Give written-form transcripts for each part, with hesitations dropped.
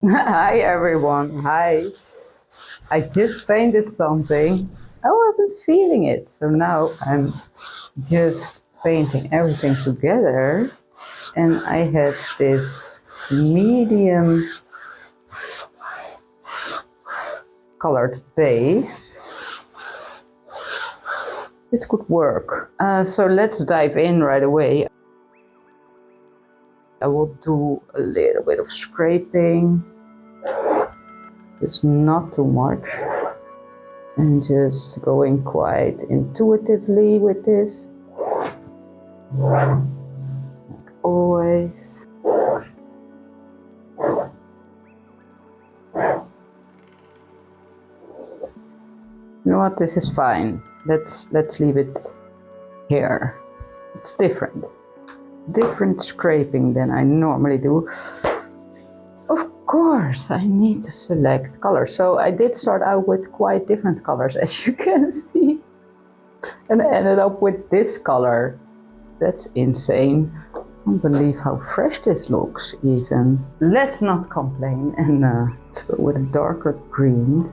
Hi everyone, hi. I just painted something. I wasn't feeling it, so now I'm just painting everything together. And I had this medium colored base. This could work. So let's dive in right away. I will do a little bit of scraping, just not too much. And just going quite intuitively with this. Like always. You know what, this is fine. Let's leave it here. It's different. Different scraping than I normally do. Of course, I need to select colors. So I did start out with quite different colors, as you can see. And I ended up with this color. That's insane. I can't believe how fresh this looks even. Let's not complain and let's go with a darker green.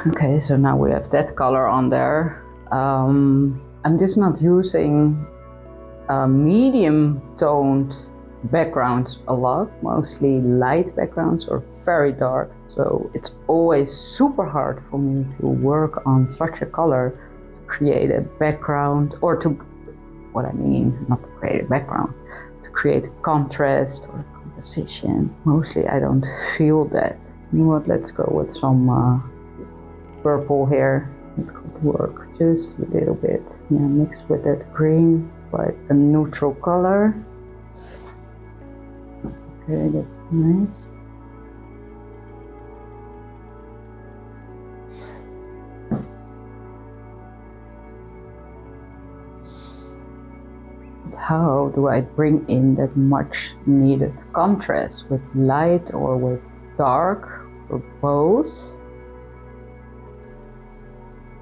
Okay, so now we have that color on there. I'm just not using medium toned backgrounds a lot, mostly light backgrounds or very dark. So it's always super hard for me to work on such a color to create a background, or to, what I mean, not to create a background, to create contrast or composition. Mostly I don't feel that. You know what, let's go with some purple here. It could work just a little bit. Yeah, mixed with that green, quite a neutral color. Okay, that's nice. But how do I bring in that much needed contrast with light or with dark or both?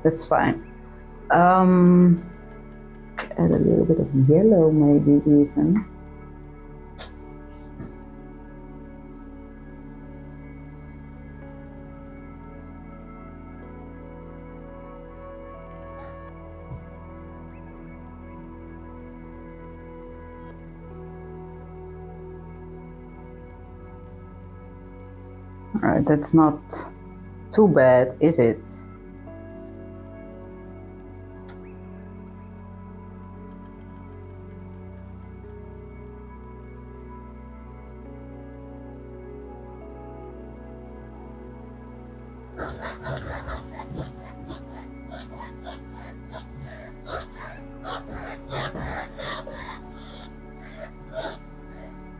That's fine. Add a little bit of yellow maybe even. Alright, that's not too bad, is it?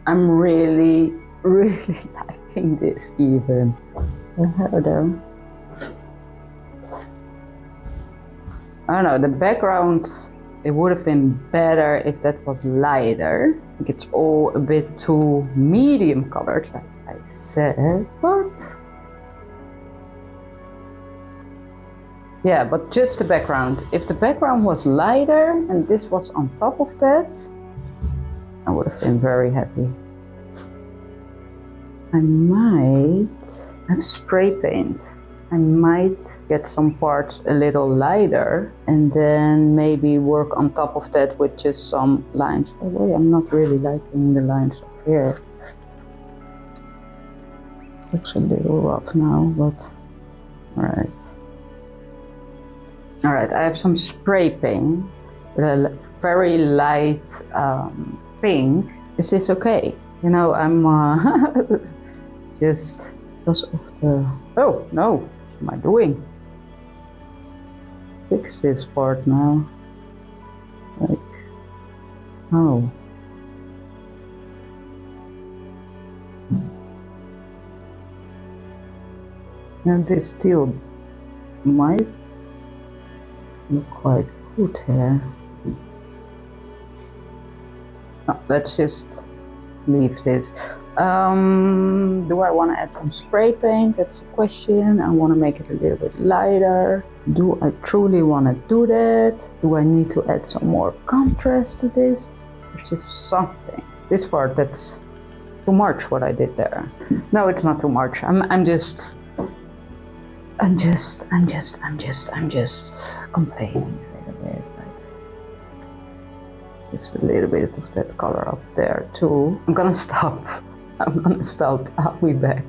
I'm really liking this even. Harder. I don't know, the background, it would have been better if that was lighter. I think it's all a bit too medium colored, like I said, but yeah, but just the background. If the background was lighter and this was on top of that, I would have been very happy. I might have spray paint. I might get some parts a little lighter and then maybe work on top of that with just some lines. By the way, I'm not really liking the lines up here. It looks a little rough now, but alright. Alright, I have some spray paint with a very light pink. Is this okay? You know, I'm just because of the... Oh, no, what am I doing? Fix this part now. Like, oh. And this still might look quite good here. No, let's just leave this. Do I want to add some spray paint? That's a question. I want to make it a little bit lighter. Do I truly want to do that? Do I need to add some more contrast to this? There's just something. This part, that's too much what I did there. No, it's not too much. I'm just complaining a little bit. Like, just a little bit of that color up there too. I'm gonna stop. I'll be back.